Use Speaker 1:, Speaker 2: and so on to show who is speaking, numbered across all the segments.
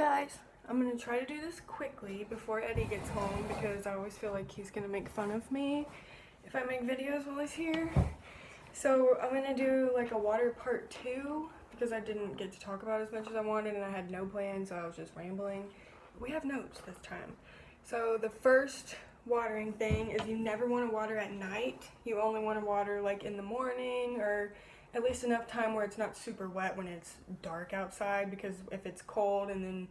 Speaker 1: guys, I'm gonna try to do this quickly before Eddie gets home because I always feel like he's gonna make fun of me if I make videos while he's here. So I'm gonna do like a water part 2 because I didn't get to talk about as much as I wanted and I had no plan, so I was just rambling. We have notes this time. So the first watering thing is you never want to water at night. You only want to water like in the morning or at least enough time where it's not super wet when it's dark outside, because if it's cold and then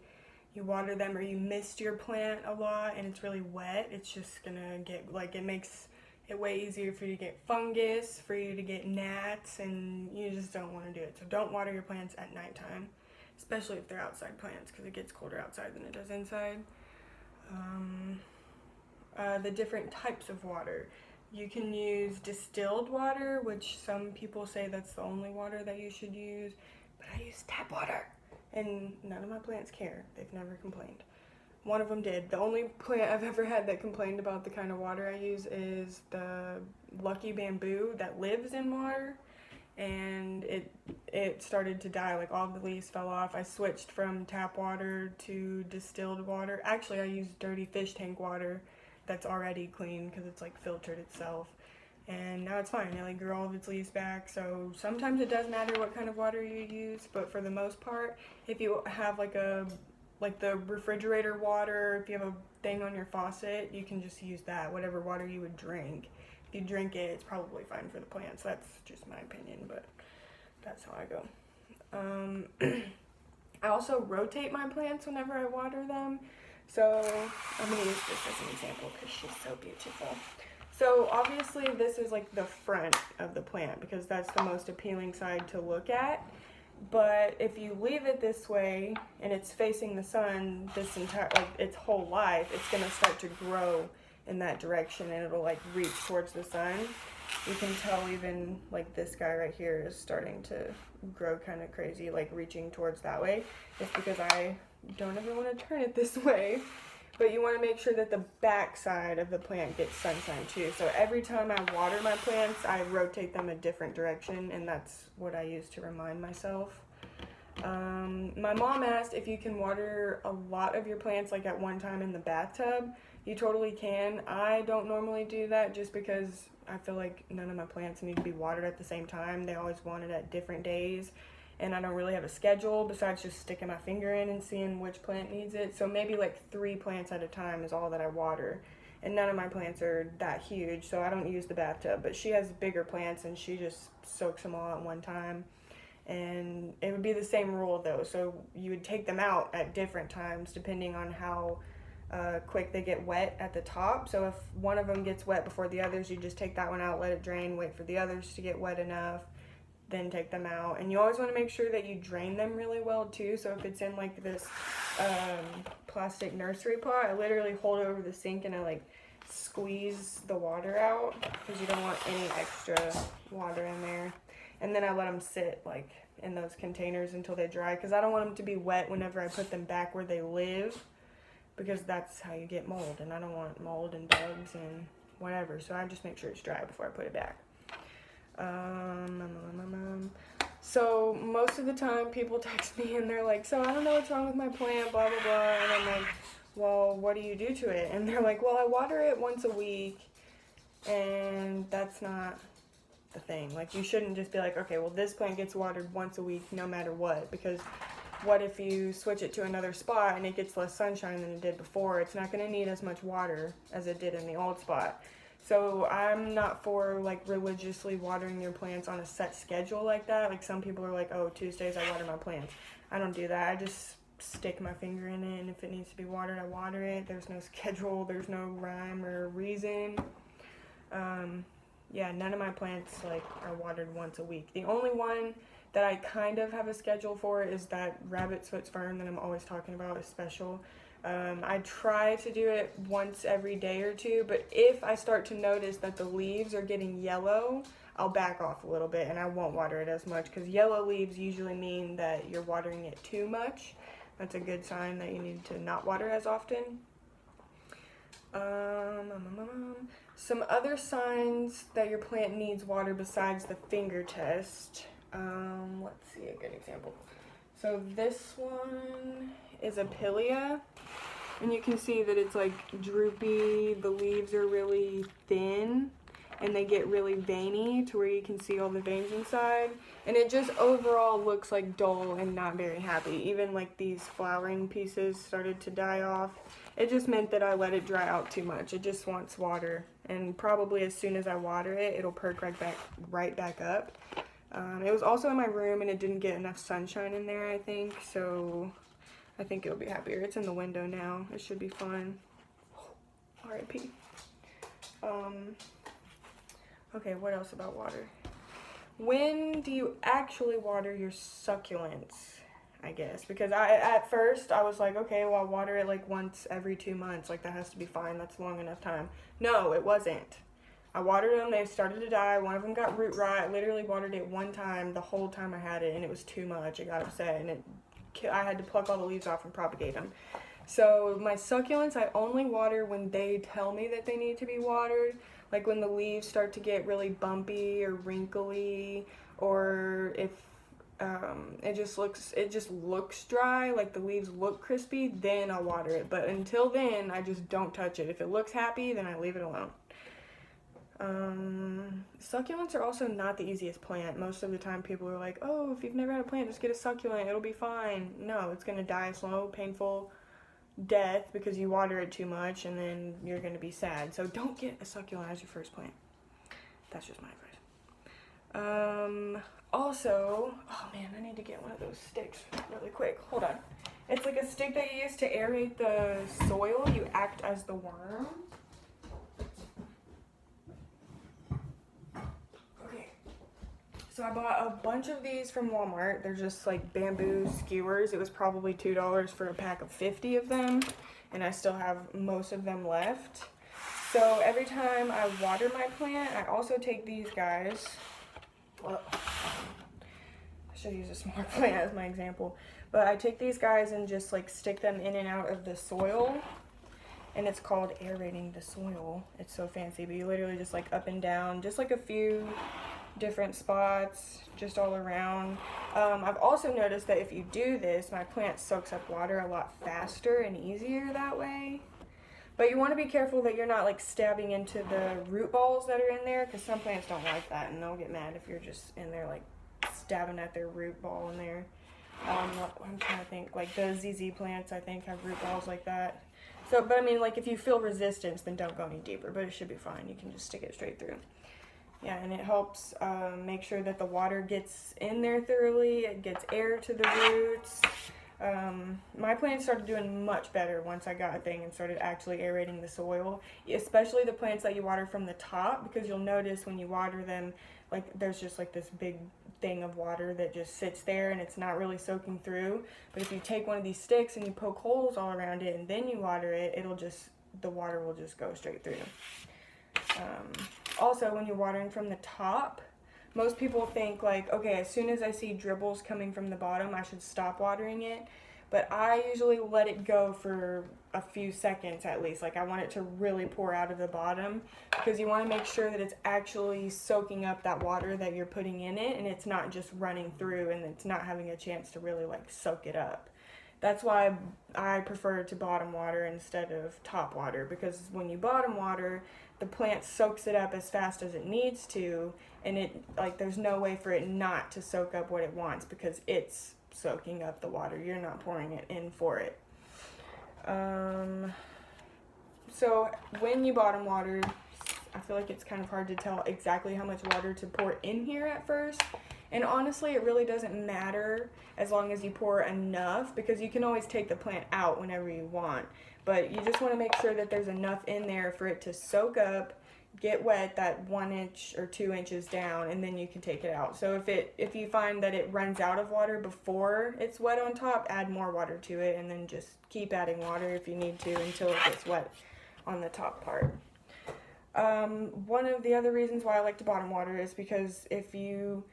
Speaker 1: you water them or you mist your plant a lot and it's really wet, it's just gonna get like, it makes it way easier for you to get fungus, for you to get gnats, and you just don't want to do it. So don't water your plants at nighttime, especially if they're outside plants, because it gets colder outside than it does inside. The different types of water. You can use distilled water, which some people say that's the only water that you should use, but I use tap water, and none of my plants care. They've never complained. One of them did. The only plant I've ever had that complained about the kind of water I use is the lucky bamboo that lives in water, and it started to die. Like, all the leaves fell off. I switched from tap water to distilled water. Actually, I use dirty fish tank water that's already clean because it's like filtered itself, and now it's fine. It like grew all of its leaves back. So sometimes it does matter what kind of water you use, but for the most part, if you have like the refrigerator water, if you have a thing on your faucet, you can just use that, whatever water you would drink. If you drink it, it's probably fine for the plants. That's just my opinion, but that's how I go. I also rotate my plants whenever I water them. So I'm going to use this as an example because she's so beautiful. So obviously this is like the front of the plant because that's the most appealing side to look at. But if you leave it this way and it's facing the sun this entire, like its whole life, it's going to start to grow in that direction and it'll like reach towards the sun. You can tell even like this guy right here is starting to grow kind of crazy, like reaching towards that way. It's because I don't ever want to turn it this way. But you want to make sure that the back side of the plant gets sunshine too. So every time I water my plants, I rotate them a different direction, and that's what I use to remind myself. My mom asked if you can water a lot of your plants like at one time in the bathtub. You totally can. I don't normally do that just because I feel like none of my plants need to be watered at the same time. They always want it at different days, and I don't really have a schedule besides just sticking my finger in and seeing which plant needs it. So maybe like 3 plants at a time is all that I water, and none of my plants are that huge, so I don't use the bathtub. But she has bigger plants and she just soaks them all at one time. And it would be the same rule though, so you would take them out at different times depending on how quick they get wet at the top. So if one of them gets wet before the others, you just take that one out, let it drain, wait for the others to get wet enough, then take them out. And you always want to make sure that you drain them really well too. So if it's in like this plastic nursery pot, I literally hold it over the sink and I like squeeze the water out because you don't want any extra water in there. And then I let them sit like in those containers until they dry, because I don't want them to be wet whenever I put them back where they live, because that's how you get mold, and I don't want mold and bugs and whatever. So I just make sure it's dry before I put it back. So most of the time people text me and they're like, so I don't know what's wrong with my plant, blah, blah, blah. And I'm like, well, what do you do to it? And they're like, well, I water it once a week. And that's not the thing. Like, you shouldn't just be like, okay, well, this plant gets watered once a week no matter what. Because what if you switch it to another spot and it gets less sunshine than it did before? It's not going to need as much water as it did in the old spot. So I'm not for like religiously watering your plants on a set schedule like that. Like, some people are like, oh, Tuesdays I water my plants. I don't do that. I just stick my finger in it, and if it needs to be watered, I water it. There's no schedule, there's no rhyme or reason. Yeah, none of my plants like are watered once a week. The only one that I kind of have a schedule for is that rabbit's foot fern that I'm always talking about, is special. I try to do it once every day or two, but if I start to notice that the leaves are getting yellow, I'll back off a little bit and I won't water it as much, because yellow leaves usually mean that you're watering it too much. That's a good sign that you need to not water as often. Some other signs that your plant needs water besides the finger test. Let's see a good example. So this one is a pilea. And you can see that it's like droopy, the leaves are really thin, and they get really veiny to where you can see all the veins inside. And it just overall looks like dull and not very happy. Even like these flowering pieces started to die off. It just meant that I let it dry out too much. It just wants water. And probably as soon as I water it, it'll perk right back up. It was also in my room and it didn't get enough sunshine in there, I think. So I think it'll be happier. It's in the window now. It should be fine. R.I.P. Okay, what else about water? When do you actually water your succulents, I guess? Because at first I was like, okay, well, I'll water it like once every 2 months. Like, that has to be fine. That's long enough time. No, it wasn't. I watered them. They started to die. One of them got root rot. I literally watered it one time the whole time I had it, and it was too much. It got upset, and I had to pluck all the leaves off and propagate them. So my succulents, I only water when they tell me that they need to be watered. Like when the leaves start to get really bumpy or wrinkly, or if it just looks dry, like the leaves look crispy, then I'll water it. But until then, I just don't touch it. If it looks happy, then I leave it alone. Succulents are also not the easiest plant. Most of the time people are like, oh, if you've never had a plant, just get a succulent, it'll be fine. No, it's going to die a slow, painful death because you water it too much, and then you're going to be sad. So don't get a succulent as your first plant. That's just my advice. Also, oh man, I need to get one of those sticks really quick. Hold on. It's like a stick that you use to aerate the soil. You act as the worm. So I bought a bunch of these from Walmart. They're just like bamboo skewers. It was probably $2 for a pack of 50 of them, and I still have most of them left. So every time I water my plant, I also take these guys. Well, I should use a smaller plant as my example. But I take these guys and just like stick them in and out of the soil. And it's called aerating the soil. It's so fancy, but you literally just like up and down, just like a few different spots, just all around. I've also noticed that if you do this, my plant soaks up water a lot faster and easier that way. But you want to be careful that you're not like stabbing into the root balls that are in there, because some plants don't like that and they'll get mad if you're just in there like stabbing at their root ball in there. I'm trying to think, like the ZZ plants I think have root balls like that. So, but I mean, like if you feel resistance, then don't go any deeper, but it should be fine. You can just stick it straight through. Yeah, and it helps make sure that the water gets in there thoroughly. It gets air to the roots. My plants started doing much better once I got a thing and started actually aerating the soil, especially the plants that you water from the top, because you'll notice when you water them, like there's just like this big thing of water that just sits there and it's not really soaking through. But if you take one of these sticks and you poke holes all around it and then you water it, the water will just go straight through. Also, when you're watering from the top, most people think like, okay, as soon as I see dribbles coming from the bottom, I should stop watering it. But I usually let it go for a few seconds at least. Like I want it to really pour out of the bottom, because you want to make sure that it's actually soaking up that water that you're putting in it, and it's not just running through and it's not having a chance to really like soak it up. That's why I prefer to bottom water instead of top water, because when you bottom water, the plant soaks it up as fast as it needs to, and it like there's no way for it not to soak up what it wants, because it's soaking up the water. You're not pouring it in for it. So when you bottom water, I feel like it's kind of hard to tell exactly how much water to pour in here at first. And honestly, it really doesn't matter as long as you pour enough, because you can always take the plant out whenever you want. But you just want to make sure that there's enough in there for it to soak up, get wet that 1 inch or 2 inches down, and then you can take it out. So if you find that it runs out of water before it's wet on top, add more water to it, and then just keep adding water if you need to until it gets wet on the top part. One of the other reasons why I like to bottom water is because if you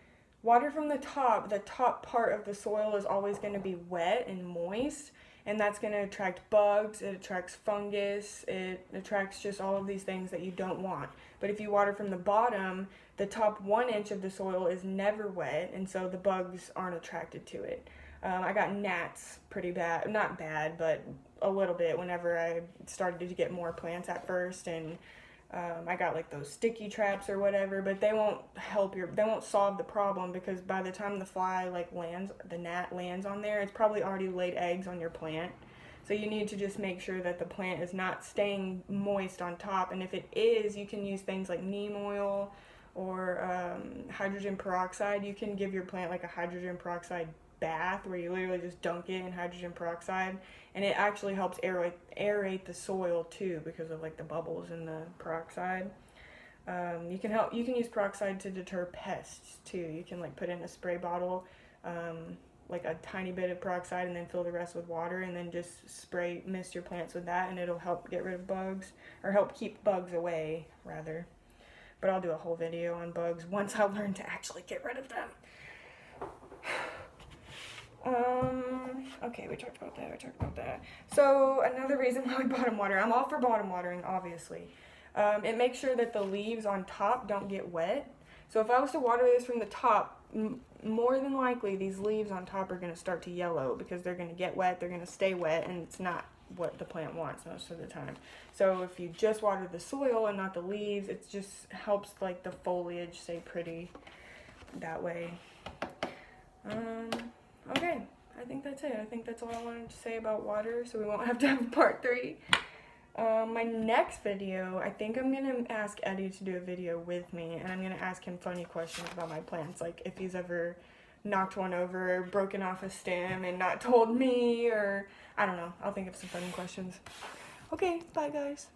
Speaker 1: water from the top part of the soil is always going to be wet and moist, and that's going to attract bugs, it attracts fungus, it attracts just all of these things that you don't want. But if you water from the bottom, the top 1 inch of the soil is never wet, and so the bugs aren't attracted to it. I got gnats pretty bad, not bad, but a little bit whenever I started to get more plants at first, and I got like those sticky traps or whatever, but they won't they won't solve the problem, because by the time the fly like lands, the gnat lands on there, it's probably already laid eggs on your plant. So you need to just make sure that the plant is not staying moist on top, and if it is, you can use things like neem oil or hydrogen peroxide. You can give your plant like a hydrogen peroxide bath where you literally just dunk it in hydrogen peroxide, and it actually helps aerate the soil too, because of like the bubbles in the peroxide. You can use peroxide to deter pests too. You can like put in a spray bottle, like a tiny bit of peroxide, and then fill the rest with water, and then just mist your plants with that, and it'll help get rid of bugs, or help keep bugs away rather. But I'll do a whole video on bugs once I learn to actually get rid of them. Okay, we talked about that. So another reason why we bottom water, I'm all for bottom watering, obviously. It makes sure that the leaves on top don't get wet. So if I was to water this from the top, more than likely these leaves on top are going to start to yellow, because they're going to get wet, they're going to stay wet, and it's not what the plant wants most of the time. So if you just water the soil and not the leaves, it just helps like the foliage stay pretty that way. Okay, I think that's it. I think that's all I wanted to say about water, so we won't have to have a part 3. My next video, I think I'm going to ask Eddie to do a video with me, and I'm going to ask him funny questions about my plants, like if he's ever knocked one over, or broken off a stem and not told me, or I don't know. I'll think of some funny questions. Okay, bye guys.